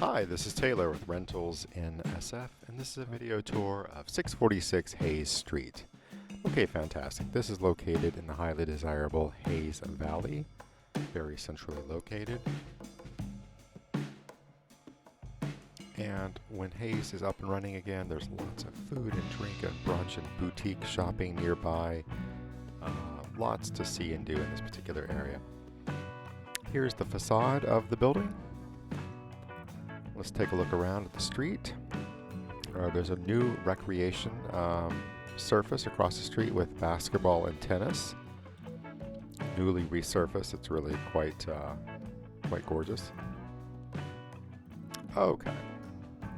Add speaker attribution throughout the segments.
Speaker 1: Hi, this is Taylor with Rentals in SF, and this is a video tour of 646 Hayes Street. Okay, fantastic. This is located in the highly desirable Hayes Valley, very centrally located. And when Hayes is up and running again, there's lots of food and drink and brunch and boutique shopping nearby. Lots to see and do in this particular area. Here's the facade of the building. Let's take a look around at the street. There's a new recreation surface across the street with basketball and tennis. Newly resurfaced. It's really quite gorgeous. Okay.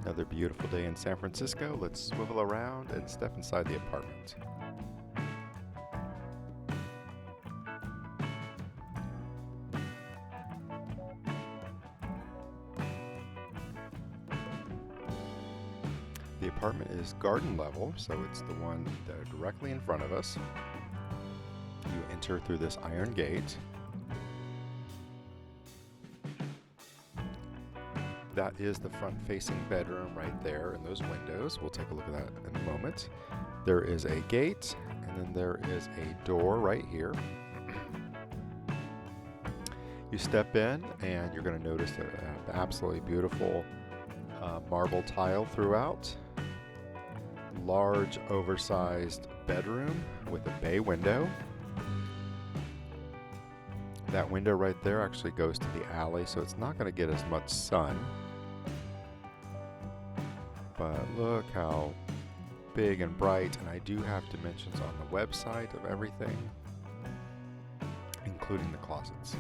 Speaker 1: Another beautiful day in San Francisco. Let's swivel around and step inside the apartment. The apartment is garden level, so it's the one directly in front of us. You enter through this iron gate. That is the front-facing bedroom right there in those windows. We'll take a look at that in a moment. There is a gate, and then there is a door right here. You step in, and you're going to notice the absolutely beautiful marble tile throughout. Large, oversized bedroom with a bay window. That window right there actually goes to the alley, so it's not going to get as much sun. But look how big and bright, and I do have dimensions on the website of everything, including the closets.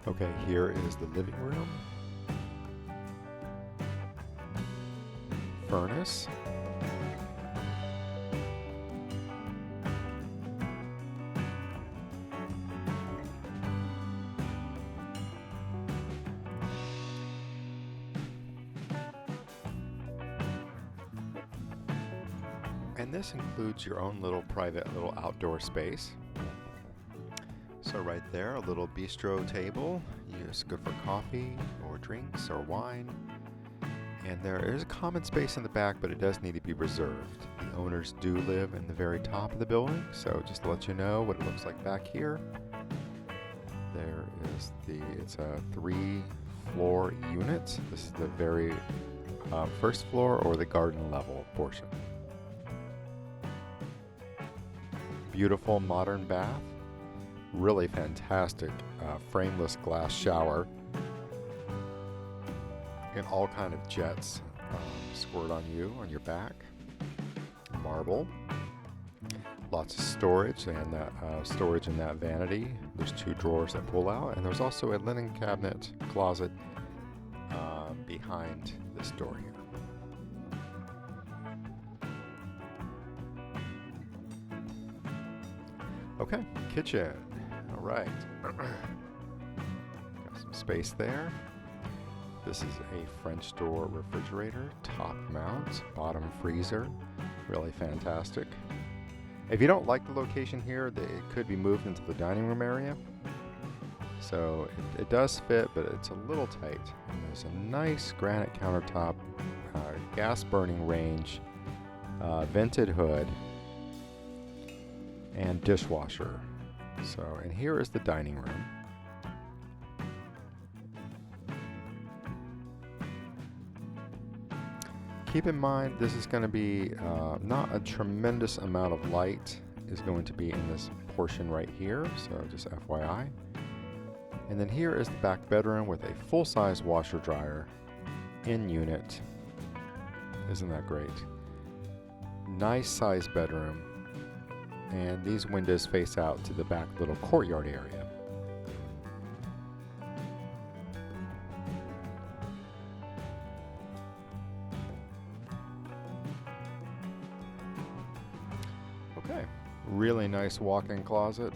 Speaker 1: Okay, here is the living room. Furnace. And this includes your own little private outdoor space. So right there, a little bistro table. It's good for coffee or drinks or wine. And there is a common space in the back, but it does need to be reserved. The owners do live in the very top of the building, so just to let you know what it looks like back here. There is it's a 3-floor unit. This is the very first floor or the garden level portion. Beautiful modern bath. Really fantastic frameless glass shower, and all kind of jets squirt on you on your back. Marble, lots of storage, and that storage in that vanity. There's 2 drawers that pull out, and there's also a linen cabinet closet behind this door here. Okay, kitchen. All right. Got some space there. This is a French door refrigerator, top mount, bottom freezer. Really fantastic. If you don't like the location here, it could be moved into the dining room area. So it does fit, but it's a little tight. And there's a nice granite countertop, gas burning range, vented hood, and dishwasher. So, and here is the dining room. Keep in mind, this is going to be not a tremendous amount of light is going to be in this portion right here, so just FYI. And then here is the back bedroom with a full-size washer dryer in unit. Isn't that great? Nice size bedroom. And these windows face out to the back little courtyard area. really nice walk-in closet.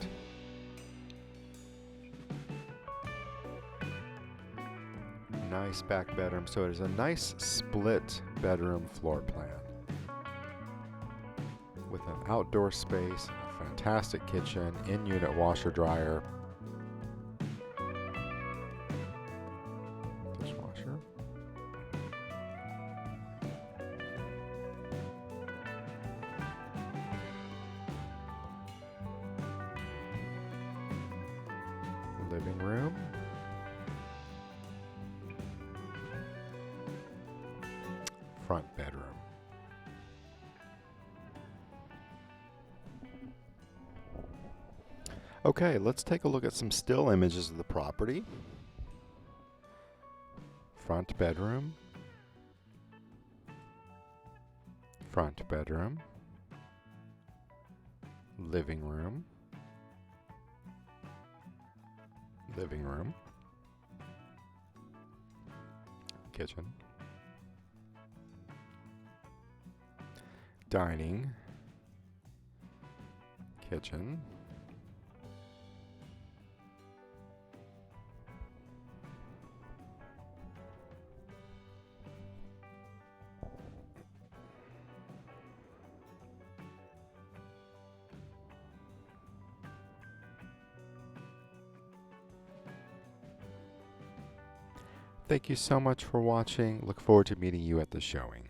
Speaker 1: Nice back bedroom. So it is a nice split bedroom floor plan with an outdoor space, a fantastic kitchen, in-unit washer dryer, dishwasher. Living room. Front bedroom. Okay, let's take a look at some still images of the property. Front bedroom. Front bedroom. Living room. Living room. Kitchen. Dining. Kitchen. Thank you so much for watching. Look forward to meeting you at the showing.